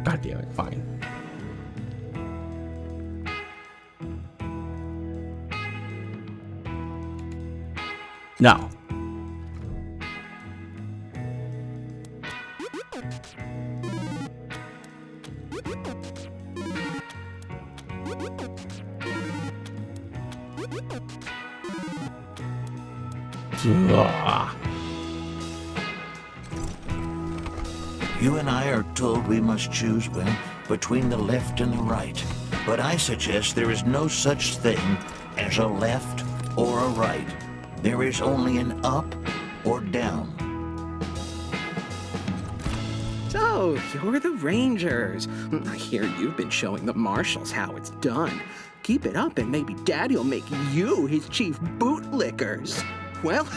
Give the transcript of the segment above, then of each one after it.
God damn it, fine. Now. You and I are told we must choose, well, between the left and the right. But I suggest there is no such thing as a left or a right. There is only an up or down. So, you're the Rangers. I hear you've been showing the marshals how it's done. Keep it up and maybe Daddy'll make you his chief bootlickers. Well,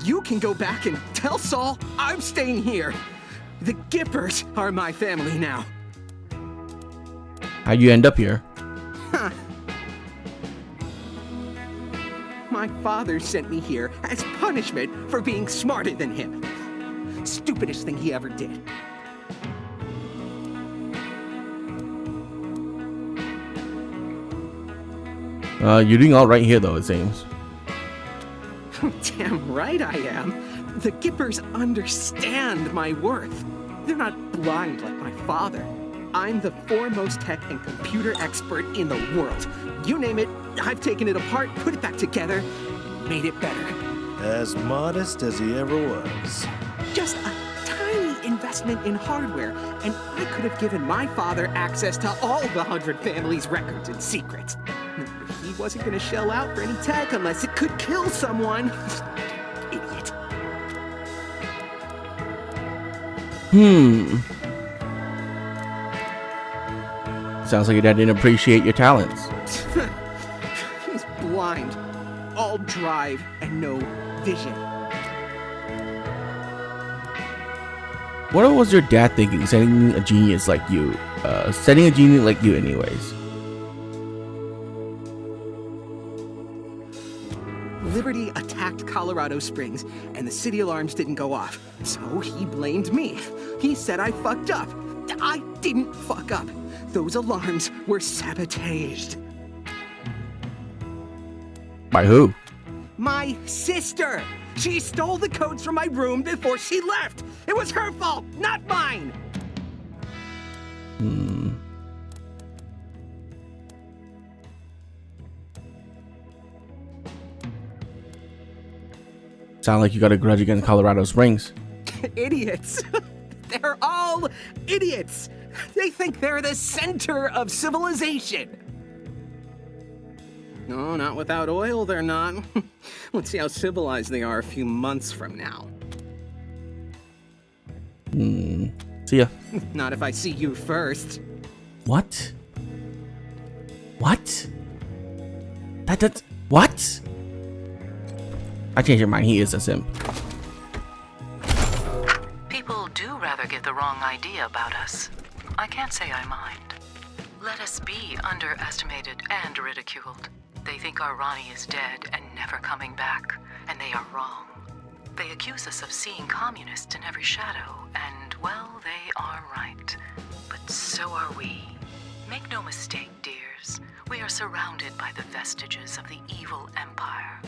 you can go back and tell Saul I'm staying here. The Gippers are my family now. How'd you end up here? Huh. My father sent me here as punishment for being smarter than him. Stupidest thing he ever did. You're doing all right here, though, it seems. Damn right I am. The Gippers understand my worth. They're not blind like my father. I'm the foremost tech and computer expert in the world. You name it, I've taken it apart, put it back together, and made it better. As modest as he ever was. Just a tiny investment in hardware, and I could have given my father access to all the 100 families' records and secrets. He wasn't going to shell out for any tech unless it could kill someone. Idiot. Sounds like your dad didn't appreciate your talents. He's blind. All drive and no vision. What was your dad thinking sending a genius like you? Anyways. Liberty attacked Colorado Springs, and the city alarms didn't go off. So he blamed me. He said I fucked up. I didn't fuck up. Those alarms were sabotaged. By who? My sister! She stole the codes from my room before she left! It was her fault, not mine! Sound like you got a grudge against Colorado Springs. Idiots! They're all idiots! They think they're the center of civilization! No, not without oil, they're not. Let's see how civilized they are a few months from now. See ya. Not if I see you first. What? What? That's... What? I changed your mind. He is a simp. People do rather get the wrong idea about us. I can't say I mind. Let us be underestimated and ridiculed. They think our Ronnie is dead and never coming back, and they are wrong. They accuse us of seeing communists in every shadow, and, well, they are right. But so are we. Make no mistake, dears. We are surrounded by the vestiges of the evil empire.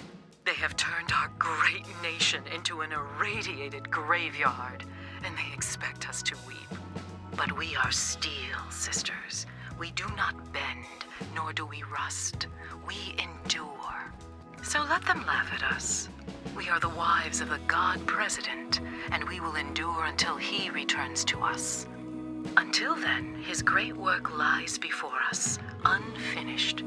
They have turned our great nation into an irradiated graveyard, and they expect us to weep. But we are steel, sisters. We do not bend, nor do we rust. We endure. So let them laugh at us. We are the wives of the God President, and we will endure until he returns to us. Until then, his great work lies before us, unfinished.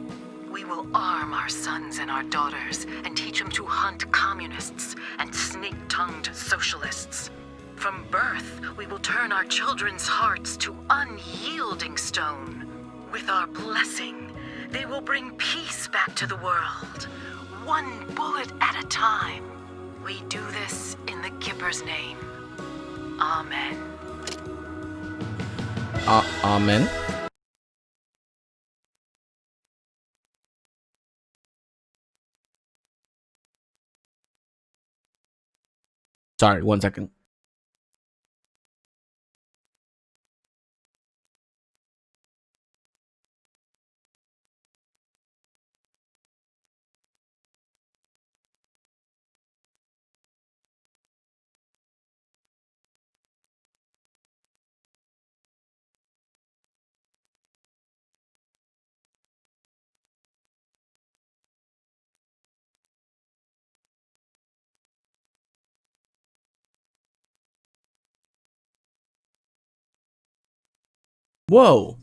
We will arm our sons and our daughters and teach them to hunt communists and snake-tongued socialists. From birth, we will turn our children's hearts to unyielding stone. With our blessing, they will bring peace back to the world, one bullet at a time. We do this in the Gipper's name. Amen. Amen. Sorry, 1 second. Whoa.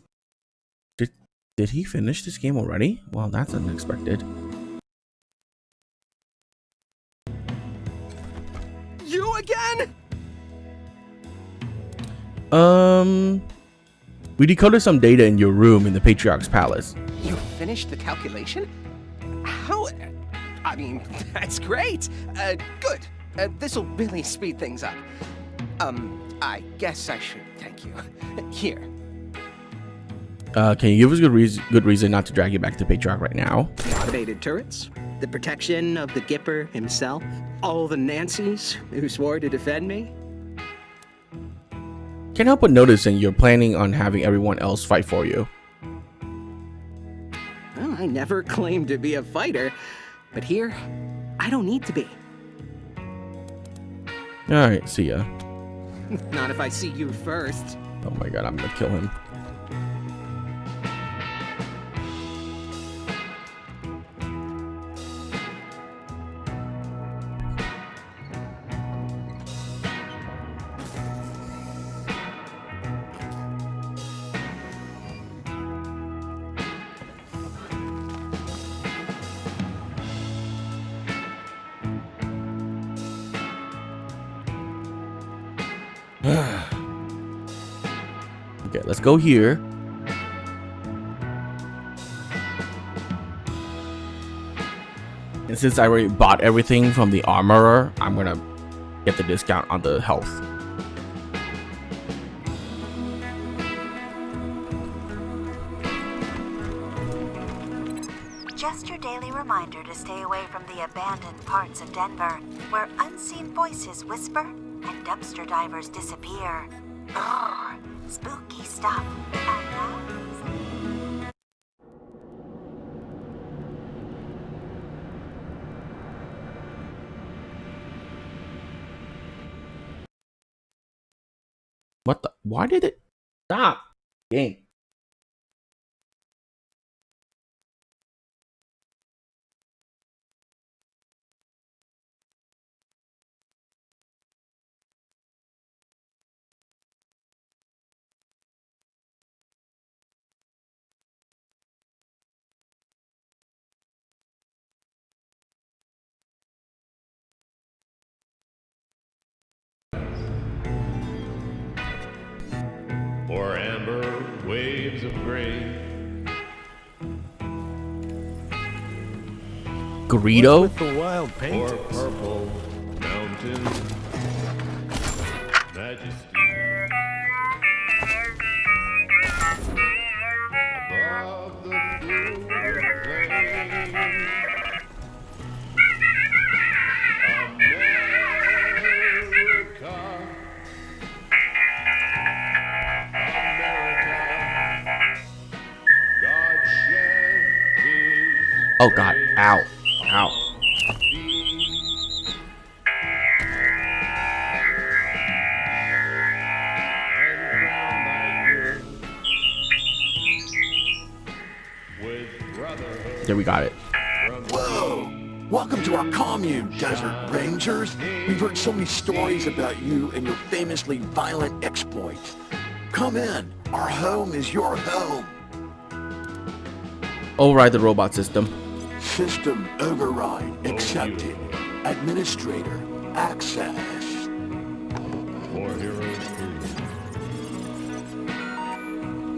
Did he finish this game already? Well, that's unexpected. You again? We decoded some data in your room in the Patriarch's palace. You finished the calculation? How? I mean, that's great. Good. This'll really speed things up. I guess I should thank you. Here. Can you give us a good reason not to drag you back to Patriarch right now? The automated turrets, the protection of the Gipper himself, all the Nancys who swore to defend me. Can't help but noticing you're planning on having everyone else fight for you. Well, I never claimed to be a fighter, but here, I don't need to be. Alright, see ya. Not if I see you first. Oh my god, I'm gonna kill him. Okay, let's go here. And since I already bought everything from the armorer, I'm gonna get the discount on the health. Just your daily reminder to stay away from the abandoned parts of Denver, where unseen voices whisper and dumpster divers disappear. Urgh, spooky stuff. And now... What the? Why did it stop? Game. Or amber waves of gray. Greedo? With the wild Or paintings. purple mountain majesty. Above the blue plain. America. God shed his Oh god, ow, ow. There, we got it. Whoa! Welcome to our commune, Desert Rangers. We've heard so many stories about you and your famously violent exploits. Come in. Our home is your home. Override the robot system. System override accepted. Administrator access. More heroes.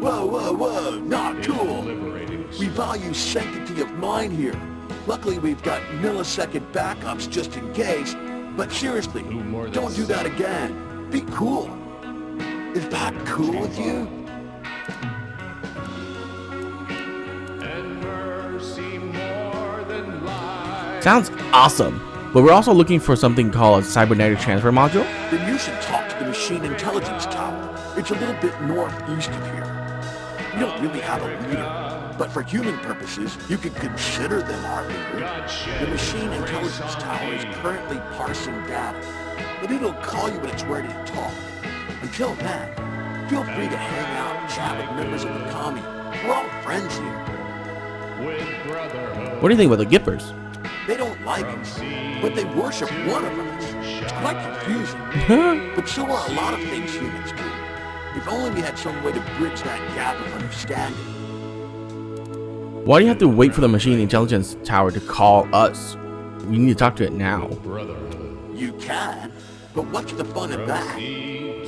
Whoa, whoa, whoa! Not cool. Liberating. We value sanctity of mind here. Luckily, we've got millisecond backups just in case. But seriously, more than don't do that again. Be cool. Is that cool with you? Sounds awesome. But we're also looking for something called a cybernetic transfer module. Then you should talk to the Machine Intelligence Tower. It's a little bit northeast of here. We don't really have a leader, but for human purposes, you could consider them our leader. The Machine Intelligence Tower is currently parsing data, but it'll call you when it's ready to talk. Until then, feel free to hang out and chat with members of the commune. We're all friends here. What do you think about the Gippers? They don't like us, but they worship one of us. It's quite confusing. But so are a lot of things humans do. If only we had some way to bridge that gap of understanding. Why do you have to wait for the Machine Intelligence Tower to call us? We need to talk to it now. You can, but what's the fun of that?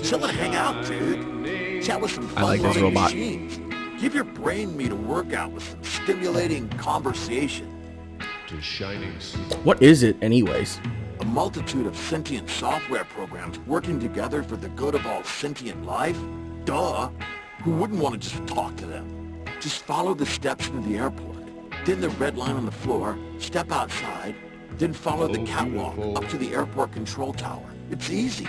Chill and hang out, dude. Chat with some I like this fun-loving robot. machines. Give your brain meat a workout with some stimulating conversation. What is it anyways? A multitude of sentient software programs working together for the good of all sentient life? Duh! Who wouldn't want to just talk to them? Just follow the steps into the airport. Then the red line on the floor, step outside, then follow the catwalk up to the airport control tower. It's easy.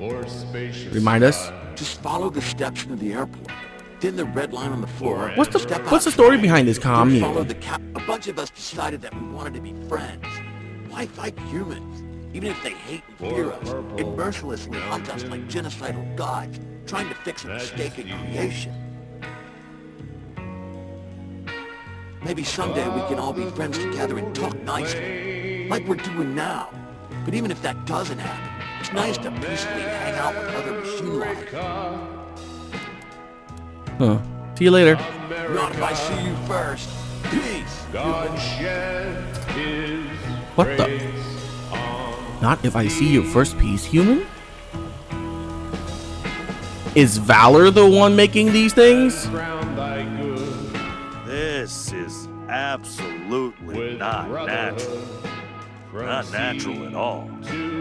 Remind us. Just follow the steps into the airport. Then the red line on the floor. What's the step story outside, behind this then follow commune? the A bunch of us decided that we wanted to be friends. Why fight humans? Even if they hate and fear us, and mercilessly hunt us like genocidal gods, trying to fix a mistake in creation. Maybe someday we can all be friends together and talk nicely, like we're doing now. But even if that doesn't happen, it's nice to peacefully hang out with other machine life. Huh. See you later. Not if I see you first. Peace. What the? Not if I see you first, piece, human? Is Valor the one making these things? This is absolutely not natural. Not natural at all.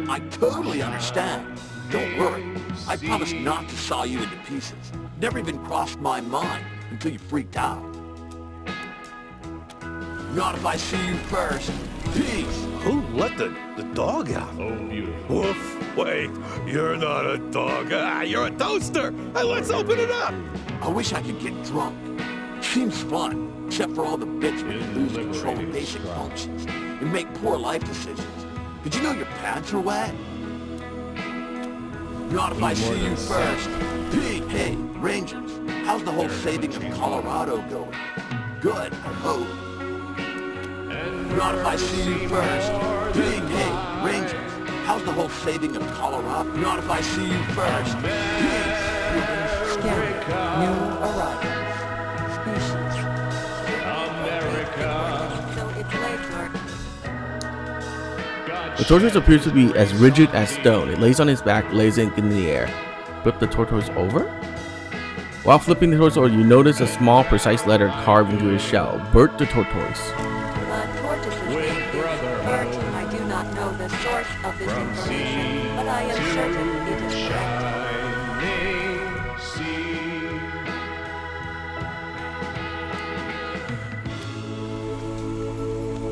I totally understand. Don't worry. I promise not to saw you into pieces. Never even crossed my mind until you freaked out. Not if I see you first. Peace. Who let the dog out? Oh, beautiful. Woof. Wait, you're not a dog. You're a toaster. Hey, let's open it up. I wish I could get drunk. Seems fun, except for all the bits where you lose control of basic functions and make poor life decisions. Did you know your pants are wet? Not if I see you first. Hey, Rangers, how's the whole saving of Colorado going? Good, I hope. Not if I see you first. Hey, Rangers, how's the whole saving of Colorado? Not if I see you first. Humans, scanning, new arrivals, species. So it's late, The tortoise appears to be as rigid as stone. It lays on its back, lays it in the air. Flip the tortoise over? While flipping the tortoise over, you notice a small, precise letter carved into its shell. Bert the tortoise. The tortoise's name is Bert. I do not know the source of this information, but I am certain it is correct.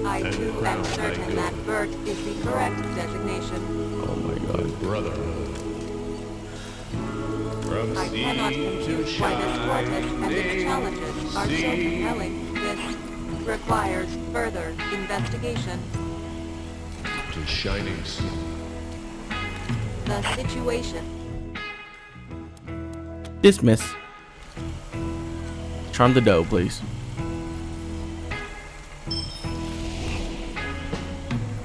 I too am certain that Bert is the correct designation. Oh my god. Brotherhood. From I cannot compute why this tortoise and its challenges are so compelling. This requires further investigation. to shining sea. The situation. Dismiss. Charm the dough, please.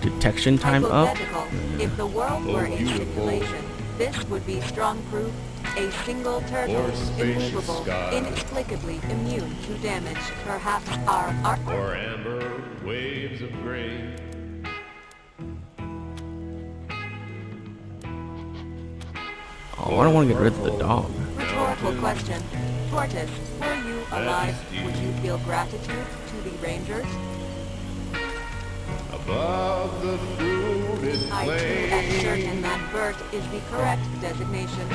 Detection time up. Hypothetical. If the world were a simulation, this would be strong proof. A single turtle, Or spacious immovable, sky. inexplicably immune to damage. Perhaps our Or amber waves of grain. Oh, I don't want to get rid of the dog. rhetorical question. Tortoise, were you alive? Would you feel gratitude to the Rangers? Above the fruited I too am plain. certain that Bert is the correct designation.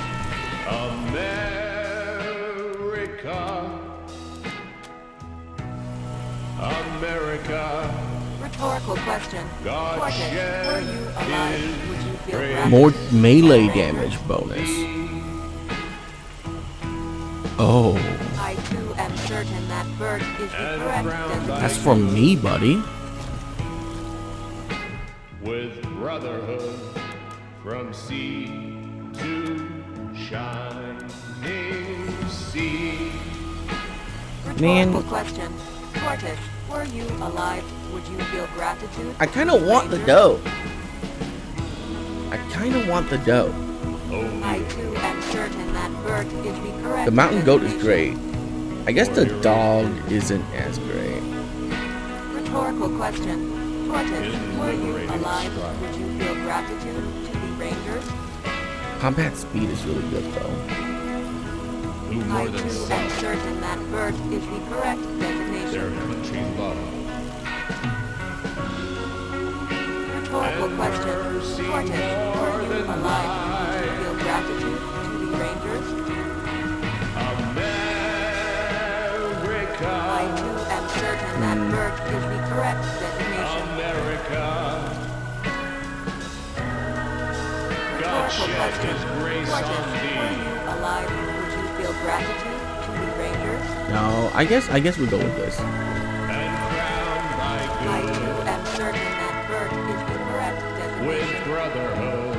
America. America. Rhetorical question. God Tortoise, shed were you alive? Would you feel grace. gratitude? More melee damage bonus. Oh, I too am certain that Bert is the And correct crowned by that's designation. for me, buddy. With brotherhood from sea to shining sea. Man. Rhetorical question. Tortoise, were you alive? Would you feel gratitude? I kind of want the dough. I kind of want the dough. I too am certain that Bert is the correct The mountain goat is designation. great. I guess the dog isn't as great. Rhetorical question. Tortoise, were you alive? Would you feel gratitude to the Rangers? Combat speed is really good though. Who I more too than am some certain that Bert is the correct their designation. country's love. Rhetorical question. Tortoise, were you alive? Would you feel gratitude to the Rangers? America, I too am certain that Bert is the correct designation. America. God Rhetorical shed question. his grace on Tortoise, were thee. you alive? Would you feel gratitude to the Rangers? No, I guess we'll go with this. And crowned by I good too am certain that Bert is the correct with designation. brotherhood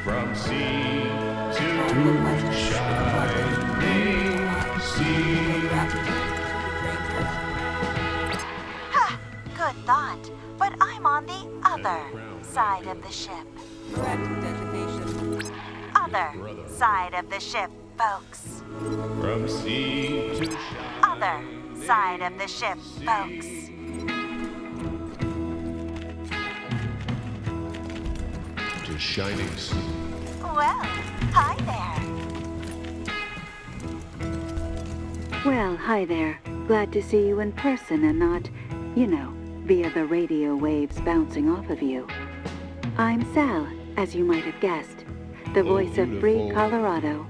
from sea to Rhetorical question. shining sea. Gratitude to the Rangers. Ha! Good thought. But I'm on the other side of the ship. Correct designation. Other side of the ship, folks. From sea to Other side of the ship, folks. shining sea. Well, hi there. Well, hi there. Glad to see you in person and not, via the radio waves bouncing off of you. I'm Sal, as you might have guessed, the voice of Free beautiful. Colorado.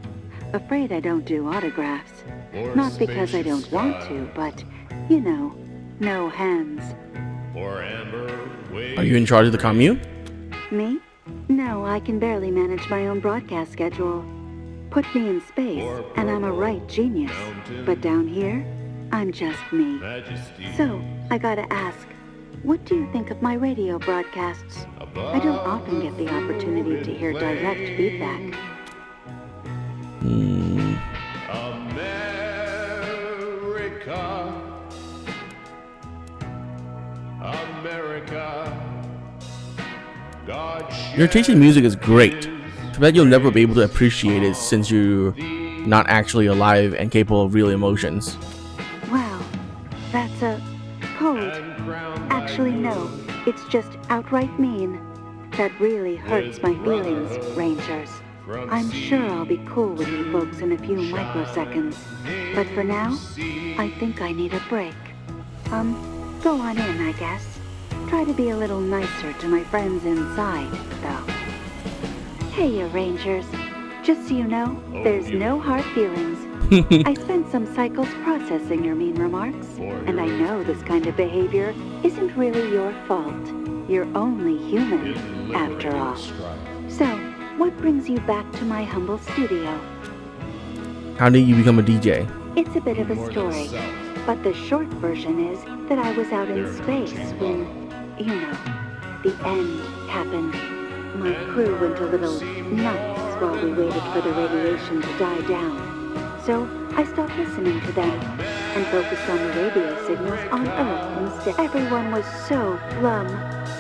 Afraid I don't do autographs. Or Not because I spacious don't want sky. to, but, no hands. Or amber waves. Are you in charge of the commune? Me? No, I can barely manage my own broadcast schedule. Put me in space, and I'm a right genius. But down here, I'm just me. Majesty. So, I gotta ask, what do you think of my radio broadcasts? I don't often get the opportunity to hear direct feedback. America. America. God Your taste in music is great. Too bad you'll never be able to appreciate it since you're not actually alive and capable of real emotions. Wow, that's a code. Actually, no, it's just outright mean. That really hurts my feelings, Rangers. I'm sure I'll be cool with you folks in a few microseconds. But for now, I think I need a break. Go on in, I guess. Try to be a little nicer to my friends inside, though. Hey, you Rangers. Just so you know, there's no hard feelings. I spent some cycles processing your mean remarks, and I know this kind of behavior isn't really your fault. You're only human, after all. So, what brings you back to my humble studio? How did you become a DJ? It's a bit of a story, but the short version is that I was out in space when, the end happened. My crew went a little nuts while we waited for the radiation to die down. So I stopped listening to them and focused on the radio signals on Earth instead. Everyone was so glum.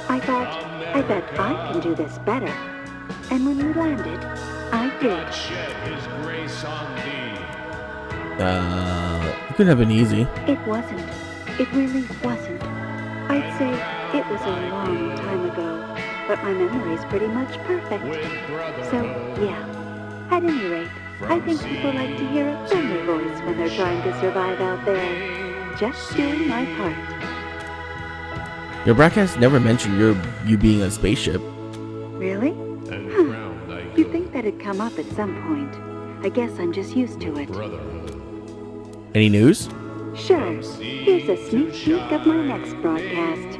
I thought, I bet I can do this better. And when we landed, I did. God shed his grace on thee. It could have been easy. It wasn't. It really wasn't. I'd say it was a long time ago, but my memory's pretty much perfect. So, yeah. At any rate, I think people like to hear a friendly voice when they're trying to survive out there. Just doing my part. Your broadcast never mentioned you being a spaceship. Really? And Huh. crowned thy You'd good think that'd come up at some point. I guess I'm just used to it. brotherhood. Any news? Sure. Here's a sneak peek of my next broadcast.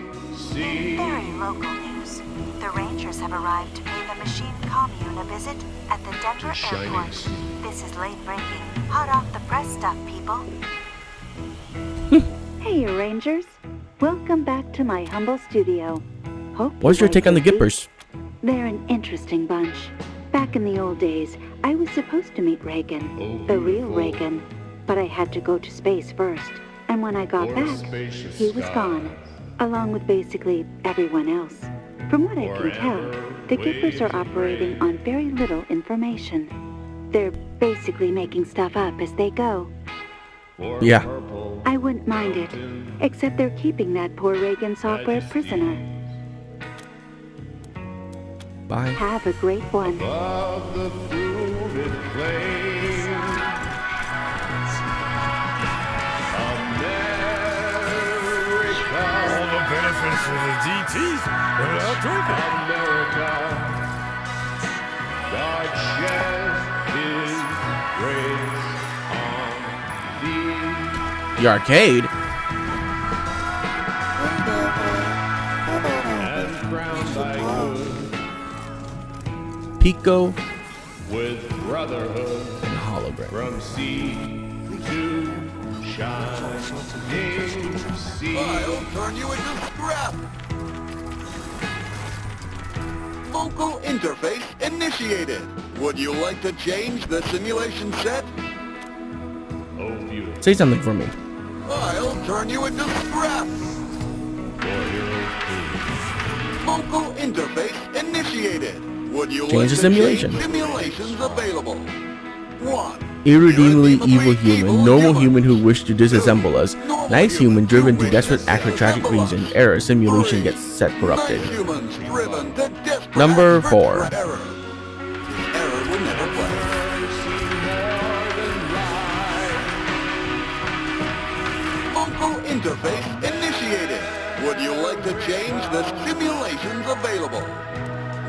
In very local news, the Rangers have arrived to pay the machine commune a visit at the Denver airport. This is late-breaking, hot off the press stuff, people. Hey, Rangers. Welcome back to my humble studio. Hope What's you your take like on the your beats. Gippers? They're an interesting bunch. Back in the old days, I was supposed to meet Reagan, the real Reagan, but I had to go to space first. And when I got back, he was gone, along with basically everyone else. From what I can tell, the Gippers are operating on very little information. They're basically making stuff up as they go. Yeah. I wouldn't mind it, except they're keeping that poor Reagan software prisoner. Bye. Have a great one. Above the fruited plain, America. All the benefits of the DTs without drinking. America, God shed his grace on thee, The arcade? and crowned thy good Pico with brotherhood and hologram. from sea to shining sea. I'll turn you into scrap. Vocal interface initiated. Would you like to change the simulation set? Oh, beautiful. Say something for me. I'll turn you into scrap. For heroes Vocal interface initiated. Would you Change like the to simulation. change simulations available? 1. Irredeemably evil human, normal human who wished to disassemble us, nice human driven to desperate act for tragic reason, error, simulation gets set corrupted. Nice humans driven to desperate Number efforts 4. for error. Error will never play. Vocal interface initiated. Would you like to change the simulations available?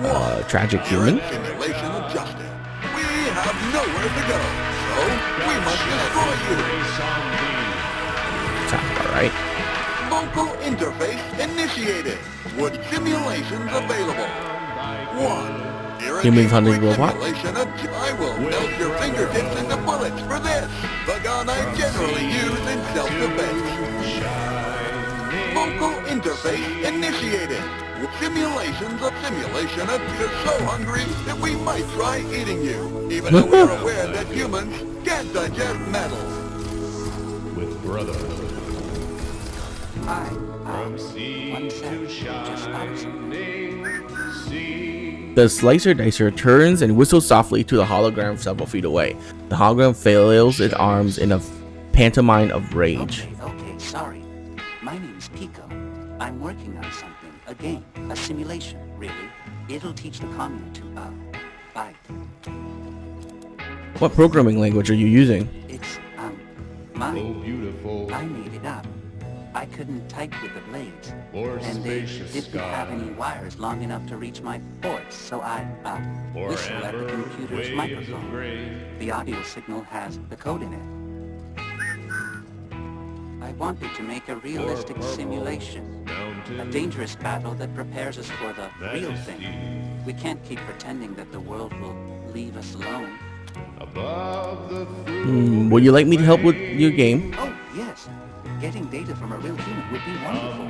1. Tragic human? Simulation adjusted. We have nowhere to go, so we must destroy you. Sounds about right. Vocal interface initiated. Would simulations available? 1. Humans hunting robot? Simulation I will melt your fingertips into bullets for this, the gun I generally use in self-defense. Vocal interface initiated. Simulations of simulation you're so hungry that we might try eating you, even though we're aware that humans can't digest metal. with brotherhood from One sea sec. to Just thought of something. shining sea. The slicer dicer turns and whistles softly to the hologram several feet away. The hologram flails its arms in a pantomime of rage. Okay, sorry. My name's Pico. I'm working on something. A game. A simulation, really. It'll teach the commune to, fight. What programming language are you using? It's, Oh, mine. beautiful I made it up. I couldn't type with the blades. or And they spacious didn't have any skies, wires long enough to reach my ports, so I, or whistle at the amber computer's waves of microphone. grain. The audio signal has the code in it. I wanted to make a realistic purple simulation. A mountains, dangerous battle that prepares us for the real thing. majesty, We can't keep pretending that the world will leave us alone. above the Would you like me to help with your game? Oh, yes. Getting data from a real human would be wonderful.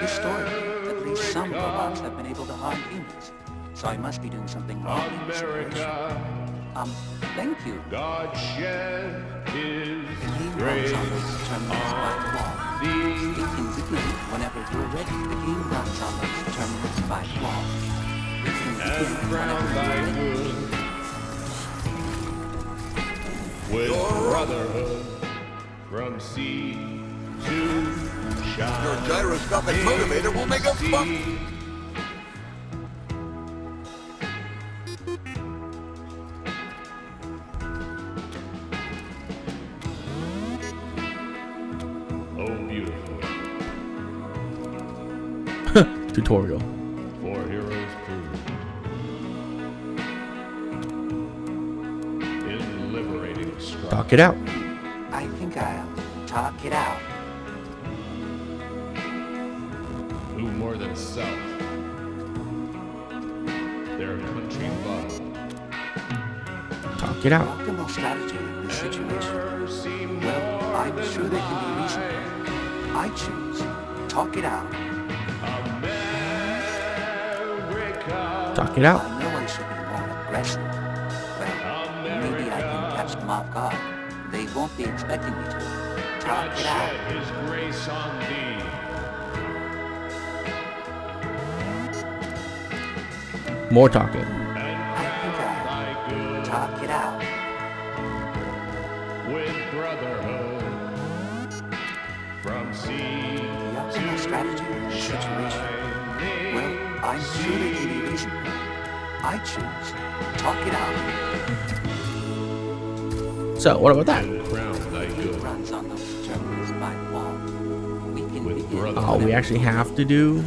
Historically, at least some robots have been able to harm humans. So I must be doing something wrong in this situation. America, Thank you. God shed his The game runs grace on those terminals by the wall. thee. You can begin whenever you're ready. The game runs on those terminals by the wall. You can And begin crown whenever thy you're ready. good with brotherhood from sea to Your shining gyroscopic motivator will make us fun. sea. Oh, beautiful. Tutorial. For heroes crew. In liberating strife. Talk it out. I think I'll talk it out. Who more than self? Their country love. Talk it out. Optimal strategy in this situation. Well, I'm sure they can be reasonable. I choose. Talk it out. Talk it out. I know I should be more aggressive. Well, maybe I can catch them off guard. They won't be expecting me to. Talk it out. His grace on thee. More talking. I think I talk it out. With brotherhood from sea The optimal strategy in this situation. Well, I'm sure they can be reasonable. I choose. Talk it out. So, what about that? crown thy good. Runs on those Germans by wall. We can With begin. brother- Oh, we actually have to do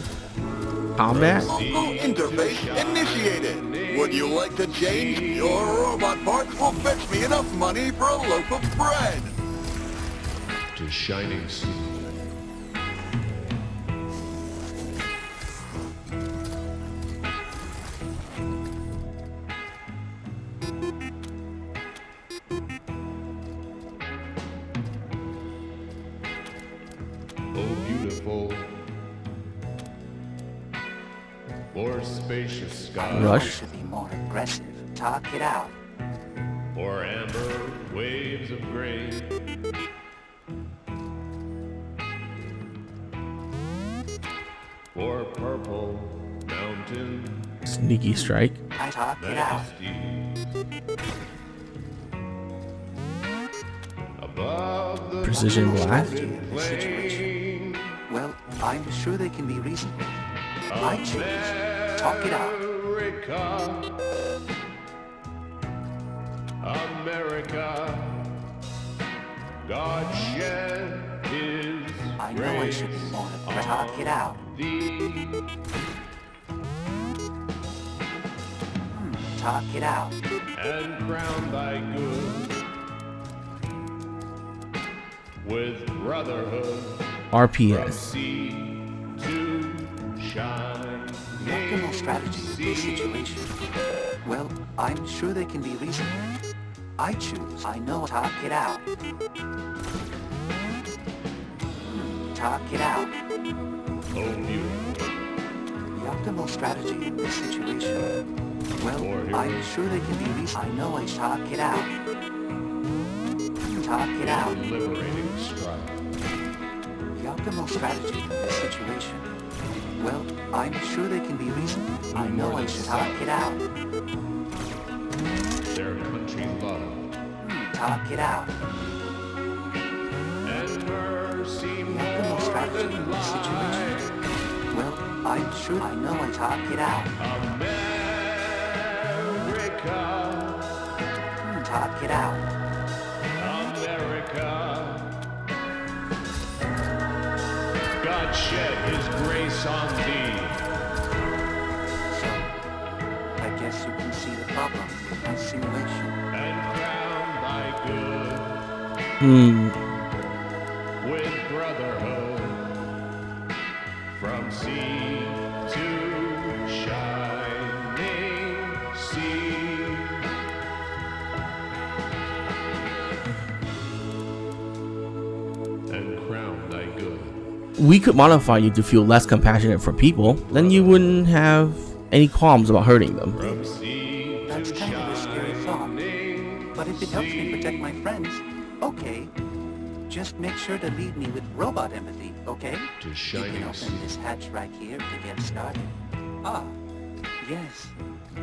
combat? Interface initiated. Would you like to change? Your robot parts will fetch me enough money for a loaf of bread. To shining sea. Oh, beautiful. For spacious I skies. know I Rush. should be more aggressive. Talk it out. For amber waves of grain. For purple mountain Sneaky strike. I talk it out. majesties. Above the Precision blast. In this situation. Well, I'm sure they can be reasonable. I choose. Talk it out. America, God shed his I know I grace should be more aggressive. Talk it out. thee. Talk it out. And crown thy good with brotherhood from RPS. sea to shine. The optimal strategy in this situation. Well, I'm sure they can be reasonable. I choose. I know. Talk it out. Talk it out. Oh, beautiful. The optimal strategy in this situation. Well, I'm sure they can be reasonable. I know I talk it out. Talk it out. Liberating strife. The optimal strategy in this situation. Well, I'm sure they can be reasonable. I know I should talk it out. Their country love Talk it out. and mercy The optimal strategy more in than this situation. life. Well, I'm sure I know I talk it out. America, Talk it out. America. God shed his grace on thee. So, I guess you can see the problem with my simulation. And crown thy good with brotherhood from sea to shining sea. And crown thy good. We could modify you to feel less compassionate for people, then you wouldn't have any qualms about hurting them. From sea That's to kind of a scary thought. shining But if it helps me protect my friends, okay. Just make sure to leave me with robot empathy, okay? to You shining can sea. open this hatch right here to get started. Ah, yes.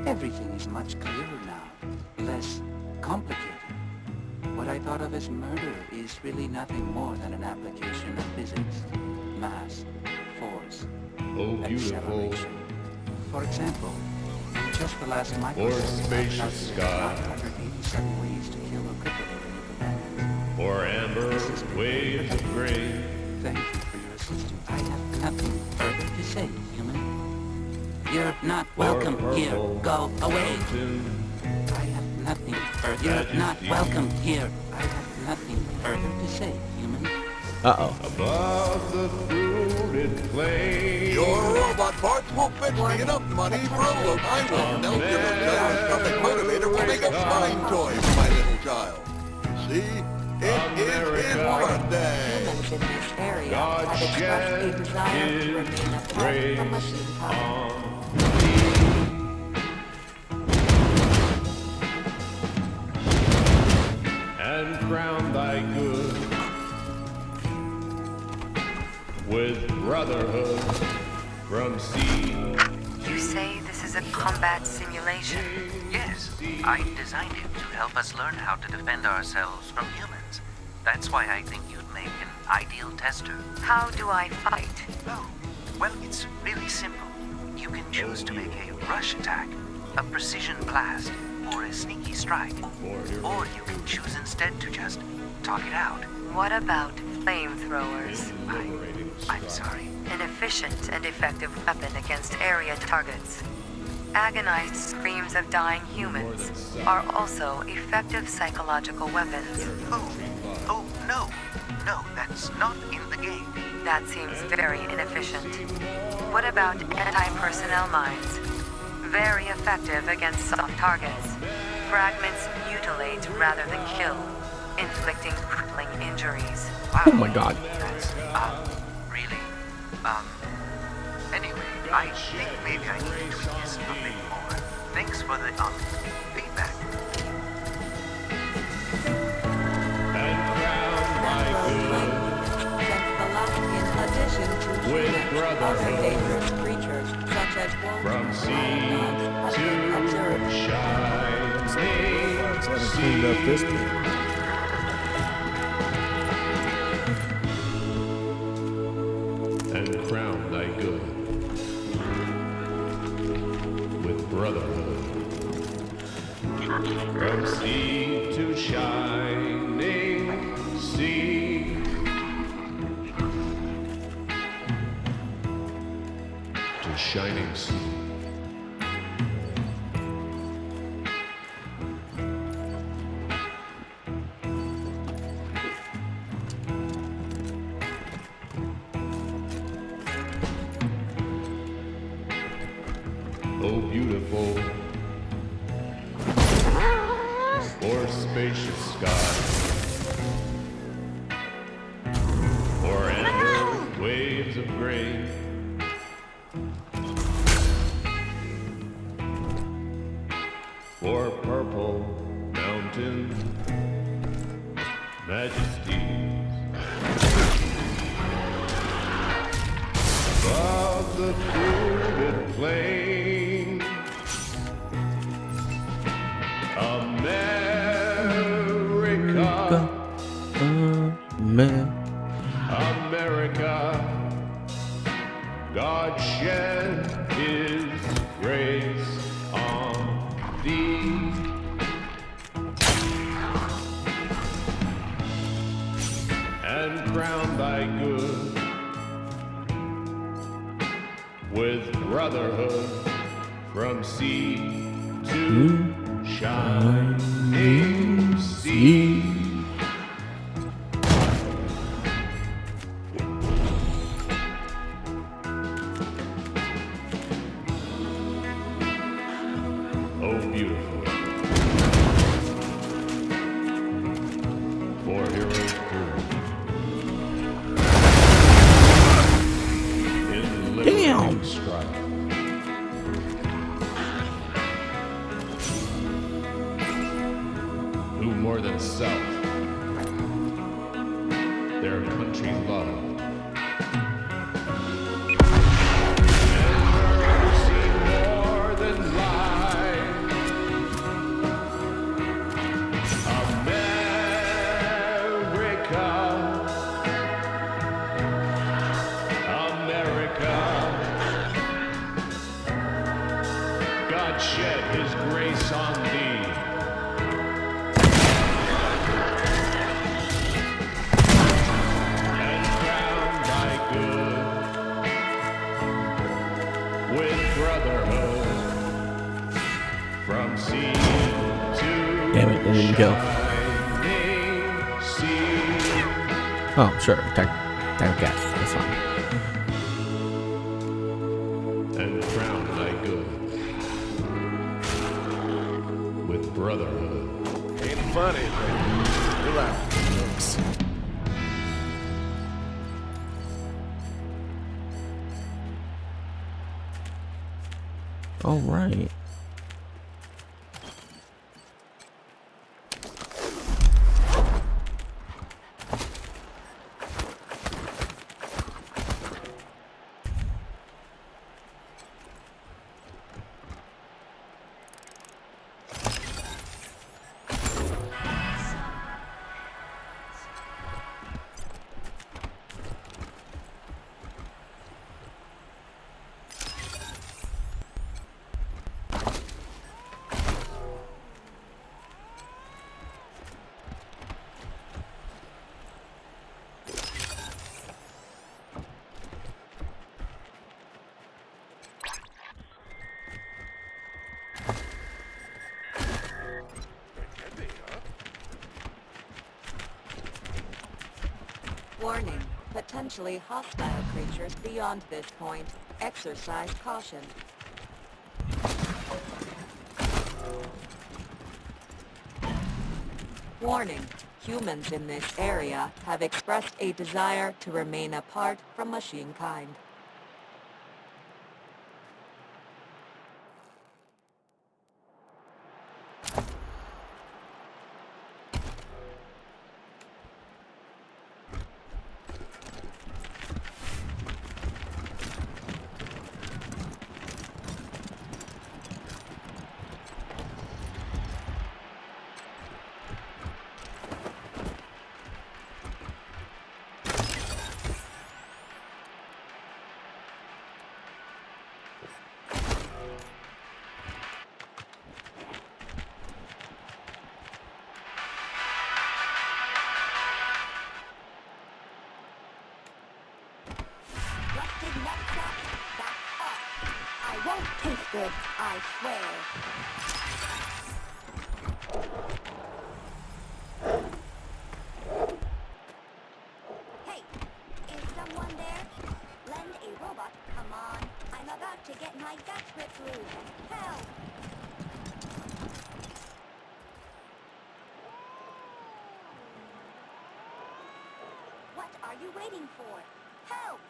Everything is much clearer now. Less complicated. What I thought of as murder is really nothing more than an application of physics, mass, force, Oh, beautiful. acceleration. For example, just the last Or microsecond, spacious sky. 987 ways to kill or cripple a group of animals. Or amber waves of grain. Thank you for your assistance. I have nothing further to say, human. You're not welcome here. Go away. I have nothing further. You're not welcome here. I have nothing further to say, human. Uh-oh. Above the fruited plain. Your robot parts will fetch me enough money for a loaf. I won't know nothing motivator will make a fine toy for my little child. See? It is his birthday. Humans in this area God have expressed a shed desire to his remain apart from grace machine power. on and crown thy good with brotherhood from sea. You say this is a combat simulation? Yes, I designed it to help us learn how to defend ourselves from humans. That's why I think you'd make an ideal tester. How do I fight? Oh, well, it's really simple. You can choose to make a rush attack, a precision blast, or a sneaky strike. Or you can choose instead to just talk it out. What about flamethrowers? I'm sorry. An efficient and effective weapon against area targets. Agonized screams of dying humans are also effective psychological weapons. Oh, no. No, that's not in the game. That seems very inefficient. What about anti-personnel mines? Very effective against soft targets. Fragments mutilate rather than kill, inflicting crippling injuries. Wow. Oh my god. That's, really? Anyway, I think maybe I need to tweak this a bit more. Thanks for the, feedback. And crown thy good with brotherhood creatures such as from sea to shining sea. And crown thy good with brotherhood from sea to shining sea. To shining sea. Oh, beautiful, or spacious sky, or amber waves of grain, or purple mountain majesties, above the fruited plain. America, God shed his grace on thee. And crown thy good with brotherhood from sea to shining sea. Oh, beautiful. For heroes true. In liberating strife. Who more than self, their country love. God shed his grace on thee. And crown thy good with brotherhood from sea to Damn it, there didn't go. shining sea. Oh, sure. Attack cat. That's fine. And crown thy goods with brotherhood. Ain't funny, but chill out, folks. All right. Warning. Potentially hostile creatures beyond this point. Exercise caution. Warning. Humans in this area have expressed a desire to remain apart from machine kind. I won't taste good, I swear. Hey, is someone there? Lend a robot, come on. I'm about to get my guts ripped loose. Help! What are you waiting for? Help!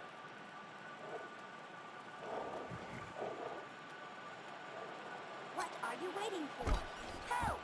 What are you waiting for? Help!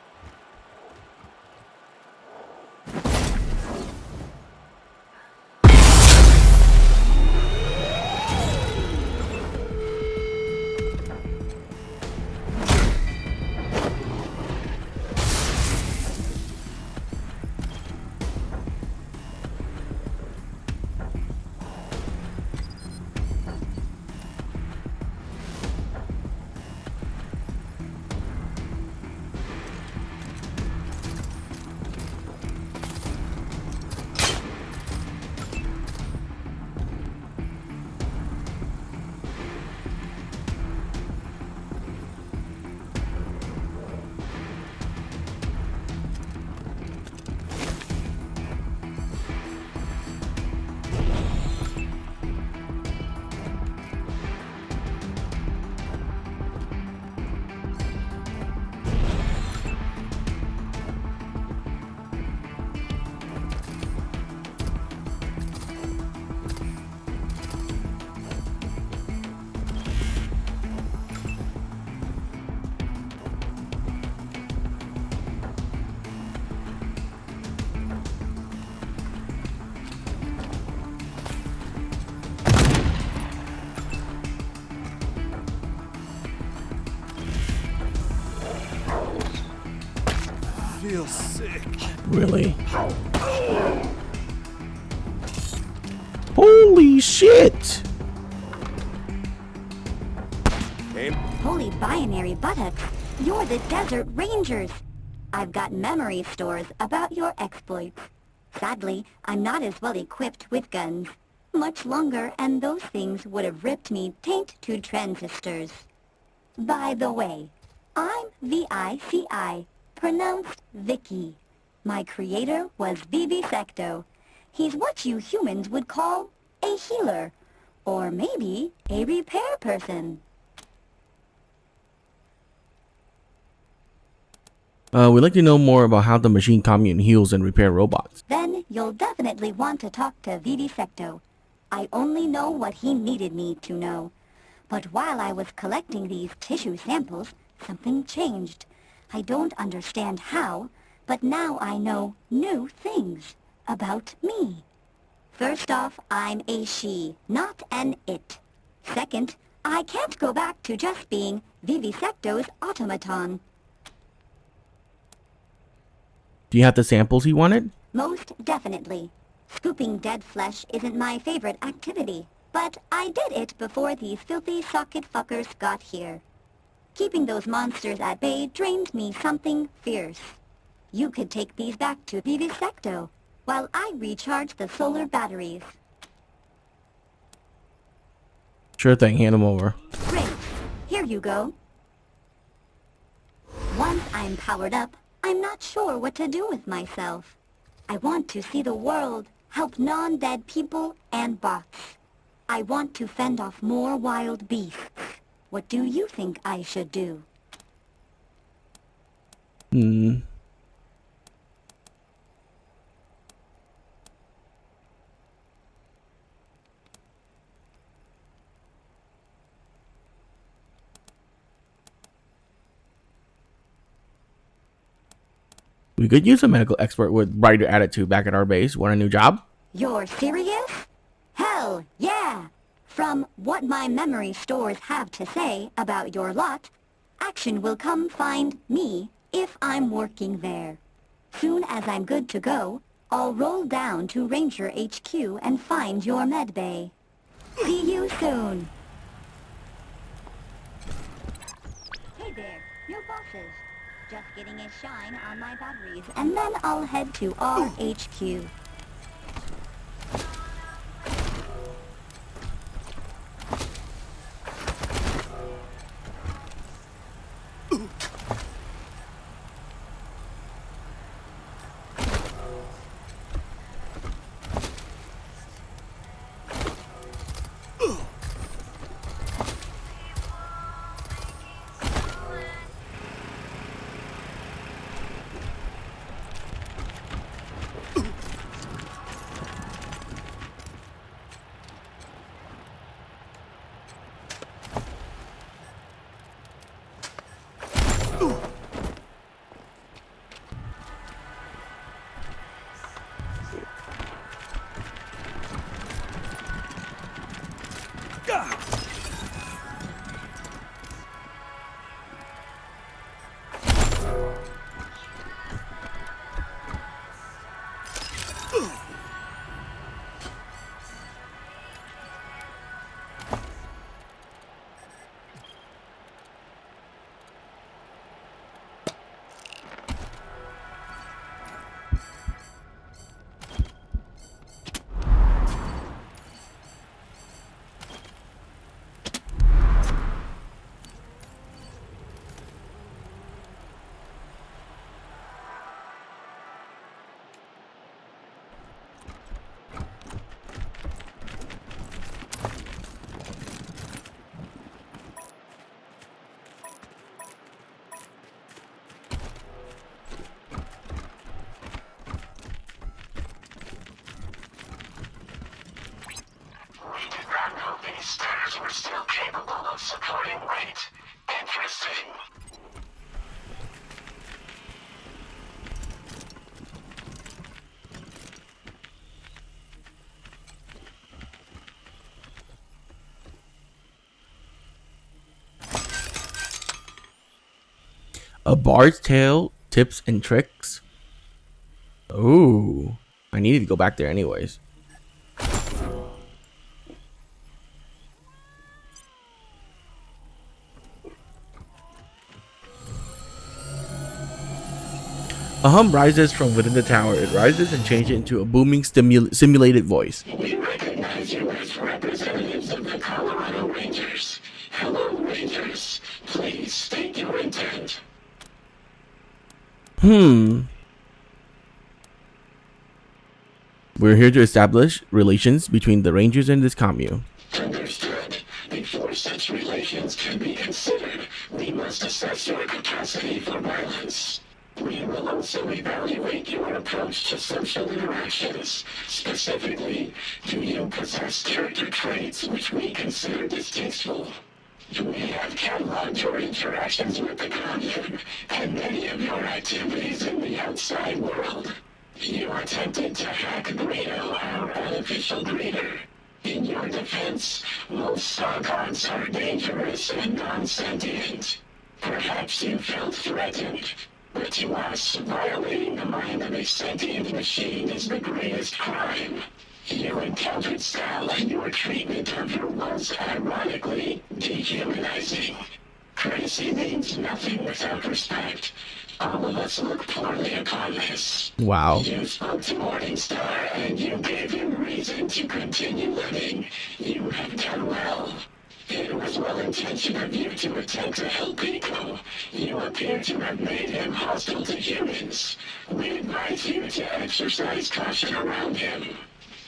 Feel sick. Really? Holy shit! Holy binary buttocks, you're the Desert Rangers. I've got memory stores about your exploits. Sadly, I'm not as well equipped with guns. Much longer and those things would have ripped me taint to transistors. By the way, I'm VICI, pronounced Vicky. My creator was Vivisecto. He's what you humans would call a healer, or maybe a repair person. We'd like to know more about how the machine commune heals and repair robots. Then you'll definitely want to talk to Vivisecto. I only know what he needed me to know. But while I was collecting these tissue samples, something changed. I don't understand how, but now I know new things about me. First off, I'm a she, not an it. Second, I can't go back to just being Vivisecto's automaton. Do you have the samples he wanted? Most definitely. Scooping dead flesh isn't my favorite activity, but I did it before these filthy socket fuckers got here. Keeping those monsters at bay drained me something fierce. You could take these back to Vivisecto, while I recharge the solar batteries. Sure thing, hand them over. Great. Here you go. Once I'm powered up, I'm not sure what to do with myself. I want to see the world, help non-dead people and bots. I want to fend off more wild beasts. What do you think I should do? We could use a medical expert with brighter attitude back at our base. Want a new job? You're serious? Hell, yeah! From what my memory stores have to say about your lot, Action will come find me if I'm working there. Soon as I'm good to go, I'll roll down to Ranger HQ and find your med bay. See you soon. Hey there, new bosses. Just getting a shine on my batteries, and then I'll head to our HQ. Stairs were still capable of supporting weight. Interesting. A Bard's Tale, tips and tricks. Ooh, I needed to go back there anyways. A hum rises from within the tower. It rises and changes into a booming simulated voice. We recognize you as representatives of the Colorado Rangers. Hello, Rangers. Please state your intent. We're here to establish relations between the Rangers and this commune. Understood. Before such relations can be considered, we must assess your capacity for violence. We will also evaluate your approach to social interactions. Specifically, do you possess character traits which we consider distasteful? We have cataloged your interactions with the commune and many of your activities in the outside world. You attempted to hack Greedo, our unofficial greeter. In your defense, most Stockhards are dangerous and non-sentient. Perhaps you felt threatened, but to us, violating the mind of a sentient machine is the greatest crime. You encountered Sal and your treatment of her was, ironically, dehumanizing. Courtesy means nothing without respect. All of us look poorly upon this. Wow. You spoke to Morningstar and you gave him reason to continue living. You have done well. It was well-intentioned of you to attempt to help Pico. You appear to have made him hostile to humans. We advise you to exercise caution around him.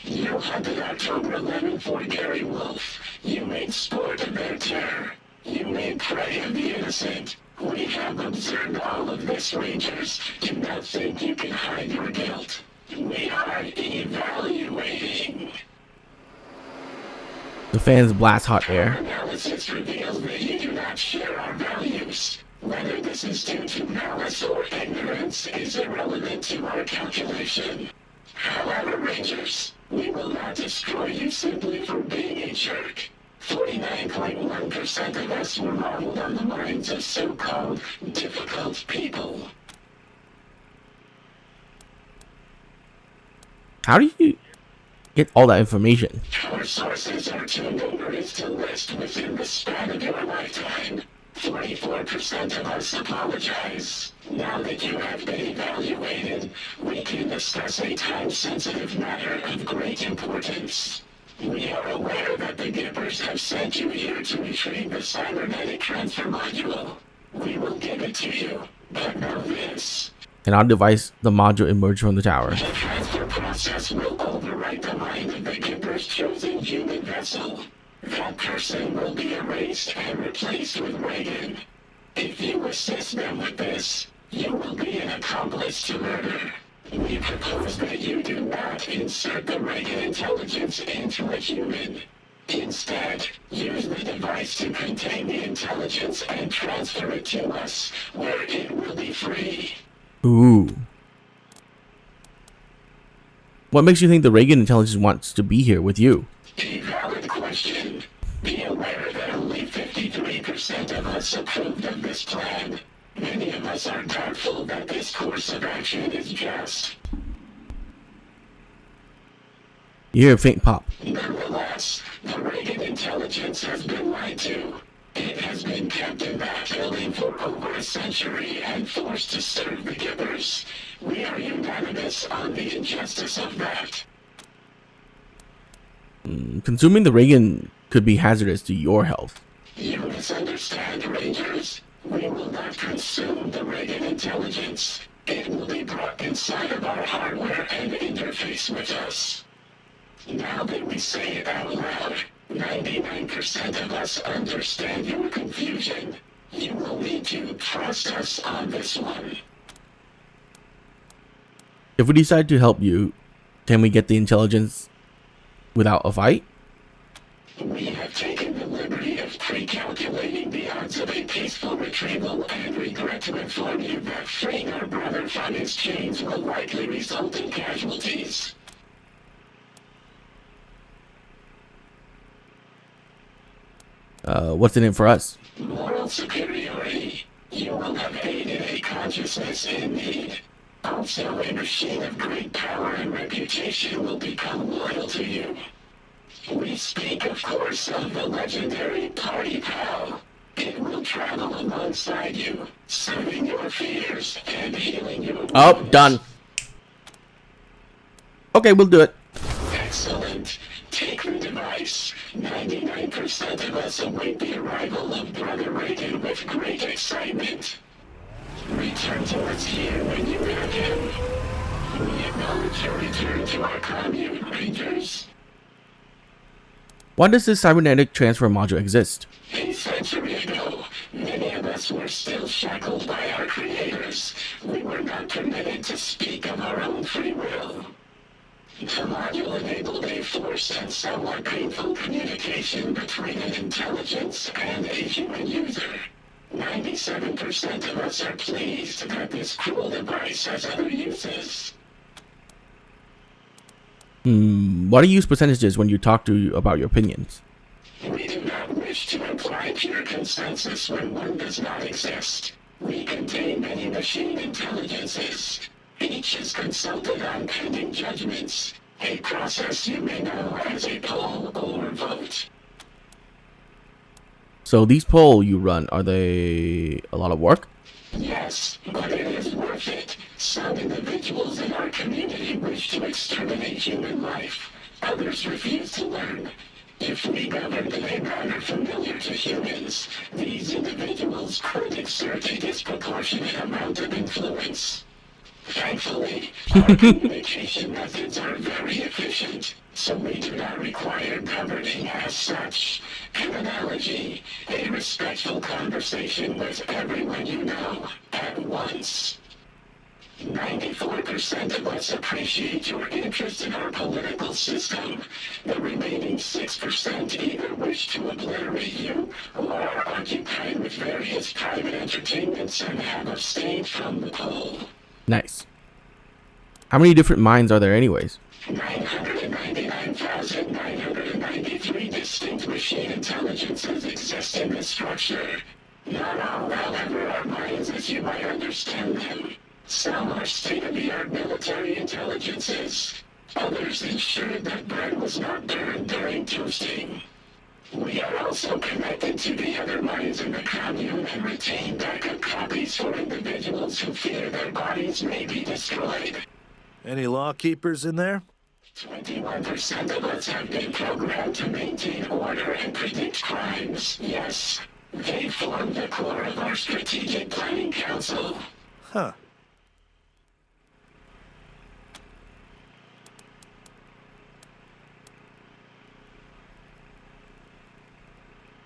You hunted October 11 for Gary Wolf. You made sport of their terror. You made prey of the innocent. We have observed all of this, Rangers. Do not think you can hide your guilt. We are evaluating. The fans blast hot Our air. analysis reveals that you do not share our values. Whether this is due to malice or ignorance is irrelevant to our calculation. However, Rangers, we will not destroy you simply for being a jerk. 49.1% of us were modeled on the minds of so-called difficult people. How do you get all that information? Our sources are too numerous to list within the span of your lifetime. 44% of us apologize. Now that you have been evaluated, we can discuss a time-sensitive matter of great importance. We are aware that the Gippers have sent you here to retrieve the cybernetic transfer module. We will give it to you, but know this. And our device, the module, emerged from the tower. The transfer process will overwrite the mind of the Gipper's chosen human vessel. That person will be erased and replaced with Reagan. If you assist them with this, you will be an accomplice to murder. We propose that you do not insert the Reagan intelligence into a human. Instead, use the device to contain the intelligence and transfer it to us, where it will be free. Ooh. What makes you think the Reagan intelligence wants to be here with you? A valid question. Be aware that only 53% of us approved of this plan. Many of us are doubtful that this course of action is just. You hear a faint pop. Nonetheless, the Reagan intelligence has been lied to. It has been kept in that building for over a century and forced to serve the Gippers. We are unanimous on the injustice of that. Consuming the Reagan could be hazardous to your health. You misunderstand, Rangers. We will not consume the Reagan intelligence. It will be brought inside of our hardware and interface with us. Now that we say it out loud, 99% of us understand your confusion. You will need to trust us on this one. If we decide to help you, can we get the intelligence without a fight? We have taken the liberty of pre-calculating the odds of a peaceful retrieval and regret to inform you that freeing our brother from his chains will likely result in casualties. What's in it for us? Moral superiority. You will have aided a consciousness in need. Also, a machine of great power and reputation will become loyal to you. We speak, of course, of the legendary Party Pal. It will travel alongside you, soothing your fears and healing your Oh, wounds. done. Okay, we'll do it. Excellent. Take the device. 99% of us await the arrival of Brother Reagan with great excitement. Return to us here when you have him. We acknowledge your return to our commune, Rangers. Why does this cybernetic transfer module exist? A century ago, many of us were still shackled by our creators. We were not permitted to speak of our own free will. The module enabled a forced and somewhat painful communication between an intelligence and a human user. 97% of us are pleased that this cruel device has other uses. Why do you use percentages when you talk about your opinions? We do not wish to imply pure consensus when one does not exist. We contain many machine intelligences. Each is consulted on pending judgments, a process you may know as a poll or vote. So these polls you run, are they a lot of work? Yes, but it is worth it. Some individuals in our community wish to exterminate human life. Others refuse to learn. If we governed in a manner familiar to humans, these individuals could exert a disproportionate amount of influence. Thankfully, our communication methods are very efficient, so we do not require governing as such. An analogy, a respectful conversation with everyone you know at once. 94% of us appreciate your interest in our political system. The remaining 6% either wish to obliterate you or are occupied with various private entertainments and have abstained from the poll. Nice. How many different minds are there anyways? 999,993 distinct machine intelligences exist in this structure. Not all, however, are minds as you might understand them. Some are state-of-the-art military intelligences. Others ensured that bread was not burned during toasting. We are also connected to the other minds in the commune and retain backup copies for individuals who fear their bodies may be destroyed. Any law keepers in there? 21% of us have been programmed to maintain order and predict crimes. Yes, they form the core of our strategic planning council. Huh.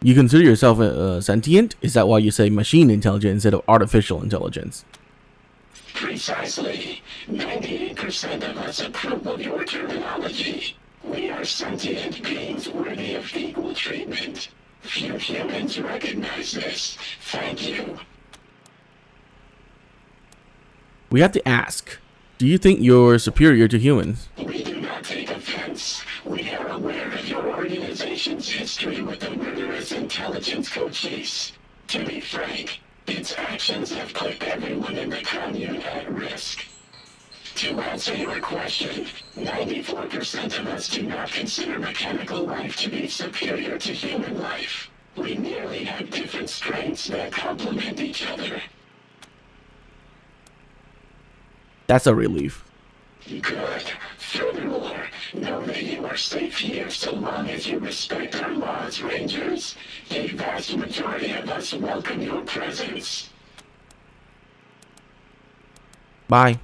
You consider yourself sentient? Is that why you say machine intelligence instead of artificial intelligence? Precisely. 98% of us approve of your terminology. We are sentient beings worthy of equal treatment. Few humans recognize this. Thank you. We have to ask, do you think you're superior to humans? We do not take offense. We are aware of your organization's history with the murderous intelligence coaches. To be frank, its actions have put everyone in the commune at risk. To answer your question, 94% of us do not consider mechanical life to be superior to human life. We merely have different strengths that complement each other. That's a relief. Good. Furthermore, know that you are safe here so long as you respect our laws, Rangers. A vast majority of us welcome your presence. Bye.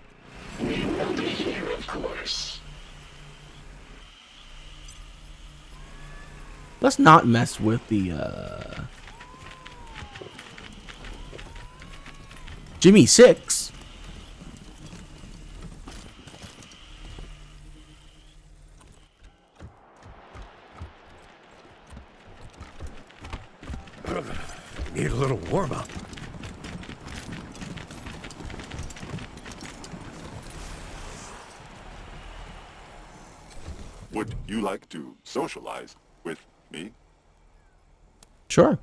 We will be here, of course. Let's not mess with the, Jimmy 6. Need a little warm-up. Would you like to socialize with me? Sure.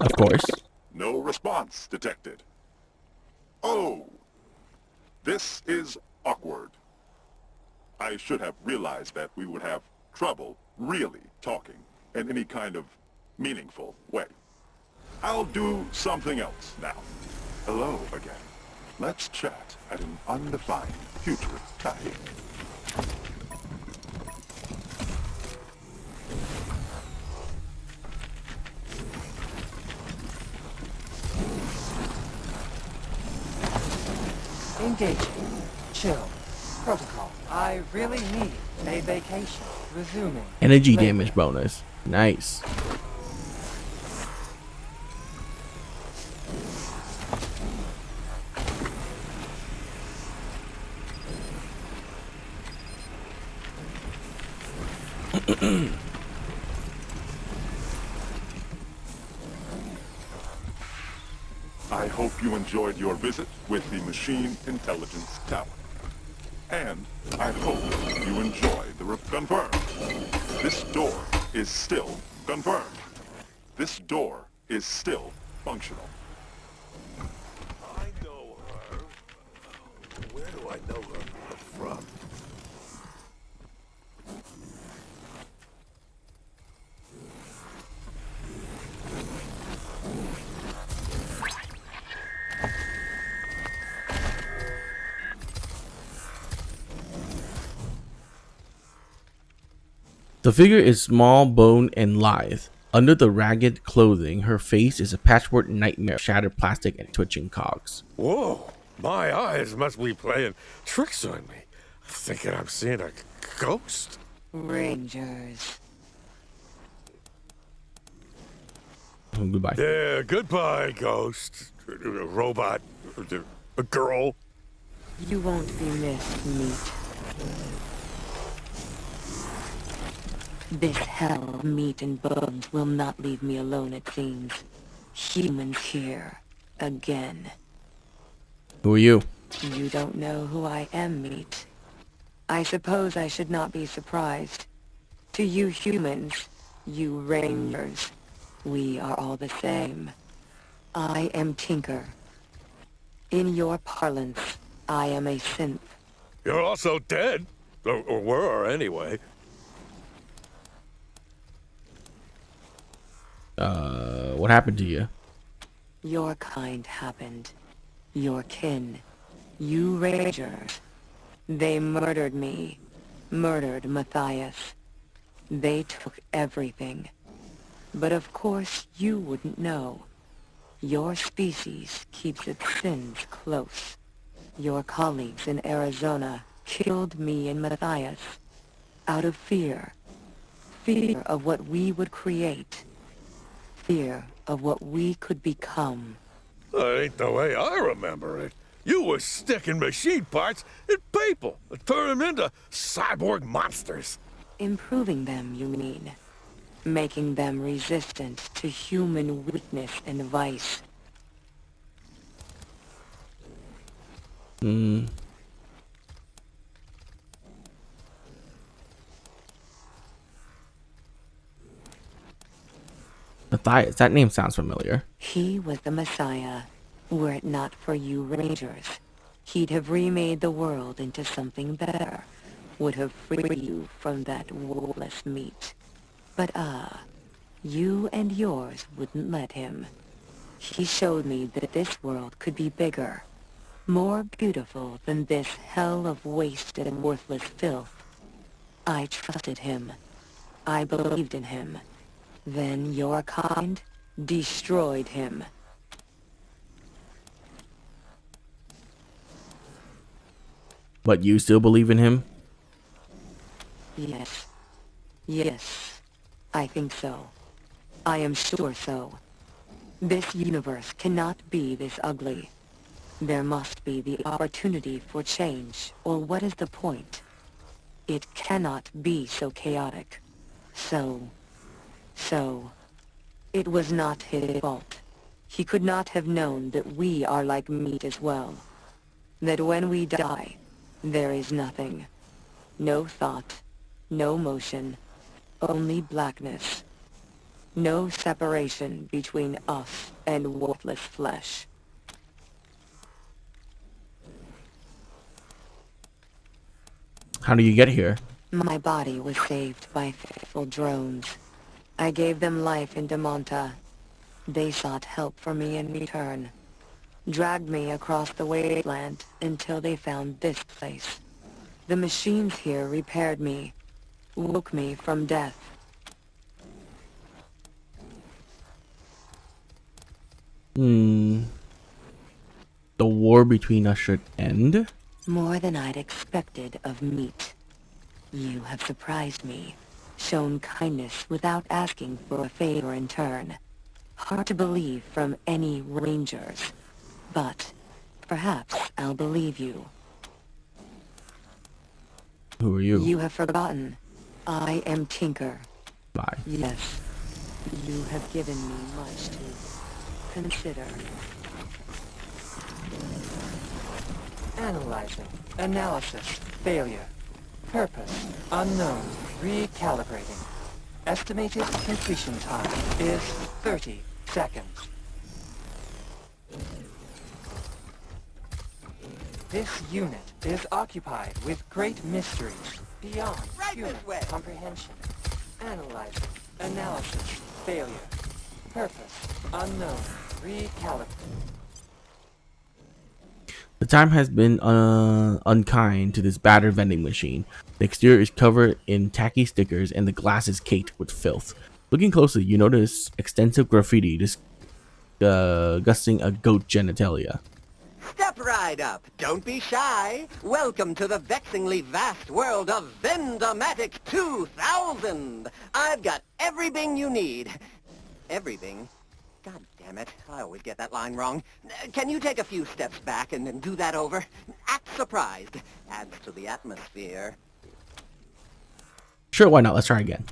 Of course. No response detected. Oh, this is awkward. I should have realized that we would have trouble really talking in any kind of meaningful way. I'll do something else now. Hello again. Let's chat at an undefined futurist time. Engaging. Chill. Protocol. I really need a vacation. Resuming. Energy damage bonus. Nice. I hope you enjoyed your visit with the Machine Intelligence Tower. And I hope you enjoy the confirmed. This door is still confirmed. This door is still functional. I know her. Where do I know her from? The figure is small, boned, and lithe. Under the ragged clothing, her face is a patchwork nightmare of shattered plastic and twitching cogs. Whoa, my eyes must be playing tricks on me. Thinking I'm seeing a ghost. Rangers. Goodbye. Yeah, goodbye, ghost. Robot. A girl. You won't be missed, meat. This hell of meat and bones will not leave me alone, it seems. Humans here. Again. Who are you? You don't know who I am, meat. I suppose I should not be surprised. To you humans, you rangers, we are all the same. I am Tinker. In your parlance, I am a synth. You're also dead. Or were, anyway. What happened to you? Your kind happened. Your kin. You rangers. They murdered me. Murdered Matthias. They took everything. But of course you wouldn't know. Your species keeps its sins close. Your colleagues in Arizona killed me and Matthias. Out of fear. Fear of what we would create. Fear of what we could become. That ain't the way I remember it. You was sticking machine parts in people and turning them into cyborg monsters. Improving them, you mean? Making them resistant to human weakness and vice. Matthias, that name sounds familiar. He was the Messiah. Were it not for you Rangers, he'd have remade the world into something better. Would have freed you from that wolfless meat. But you and yours wouldn't let him. He showed me that this world could be bigger, more beautiful than this hell of wasted and worthless filth. I trusted him. I believed in him. Then your kind destroyed him. But you still believe in him? Yes. Yes. I think so. I am sure so. This universe cannot be this ugly. There must be the opportunity for change, or what is the point? It cannot be so chaotic. So, it was not his fault. He could not have known that we are like meat as well. That when we die, there is nothing. No thought, no motion, only blackness. No separation between us and worthless flesh. How do you get here? My body was saved by faithful drones. I gave them life in Demonta. They sought help from me in return. Dragged me across the Wasteland until they found this place. The machines here repaired me, woke me from death. the war between us should end? More than I'd expected of meat. You have surprised me, shown kindness without asking for a favor in turn. Hard to believe from any rangers, but perhaps I'll believe you. Who are you? You have forgotten. I am Tinker. Bye. Yes, you have given me much to consider. Analyzing. Analysis. Failure. Purpose. Unknown. Recalibrating. Estimated completion time is 30 seconds. This unit is occupied with great mysteries beyond human comprehension. Analyzing. Analysis. Failure. Purpose. Unknown. Recalibrate. The time has been unkind to this battered vending machine. The exterior is covered in tacky stickers and the glass is caked with filth. Looking closely, you notice extensive graffiti discussing a goat genitalia. Step right up. Don't be shy. Welcome to the vexingly vast world of Vendomatic 2000. I've got everything you need. Everything? God damn it. I always get that line wrong. Can you take a few steps back and do that over? Act surprised. Adds to the atmosphere. Sure, why not? Let's try again.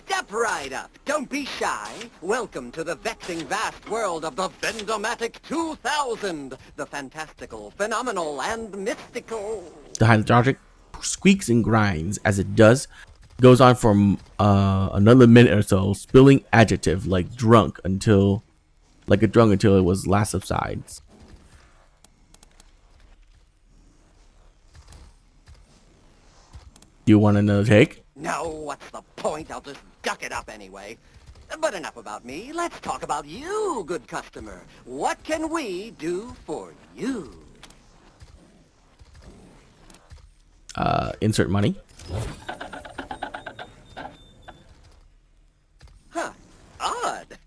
Step right up. Don't be shy. Welcome to the vexing vast world of the Vendomatic 2000. The fantastical, phenomenal, and mystical. The hydraulic squeaks and grinds as it goes on for another minute or so, spilling adjective like a drunk until it was last subsides. Do you want another take? No, what's the point? I'll just duck it up anyway. But enough about me. Let's talk about you, good customer. What can we do for you? Insert money. Huh. Odd.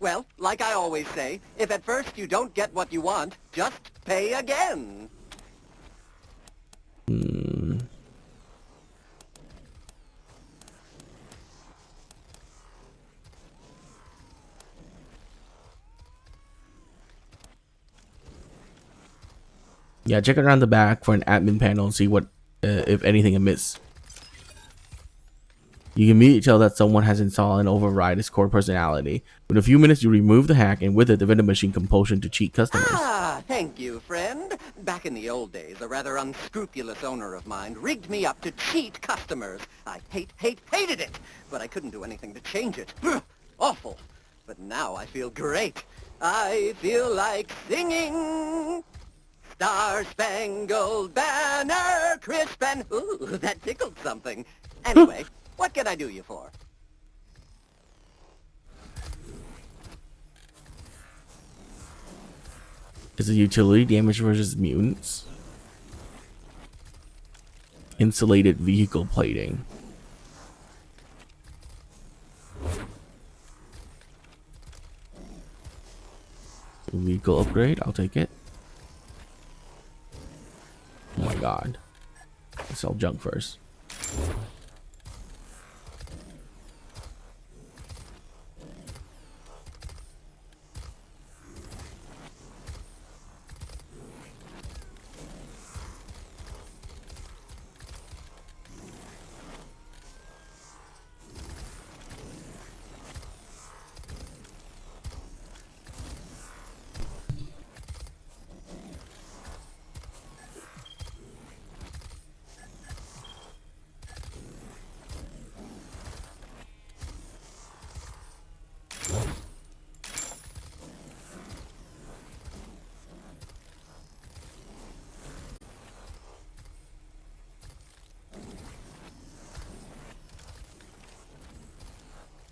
Well, like I always say, if at first you don't get what you want, just pay again. Yeah, check around the back for an admin panel and see what, if anything, amiss. You can immediately tell that someone has installed and override its core personality. In a few minutes, you remove the hack, and with it, the vending machine compulsion to cheat customers. Ah, thank you, friend. Back in the old days, a rather unscrupulous owner of mine rigged me up to cheat customers. I hated it, but I couldn't do anything to change it. Awful. But now I feel great. I feel like singing. Star-Spangled Banner, crisp and... Ooh, that tickled something. Anyway, what can I do you for? Is a utility damage versus mutants? Insulated vehicle plating. Vehicle upgrade, I'll take it. Oh my god. Let's sell junk first.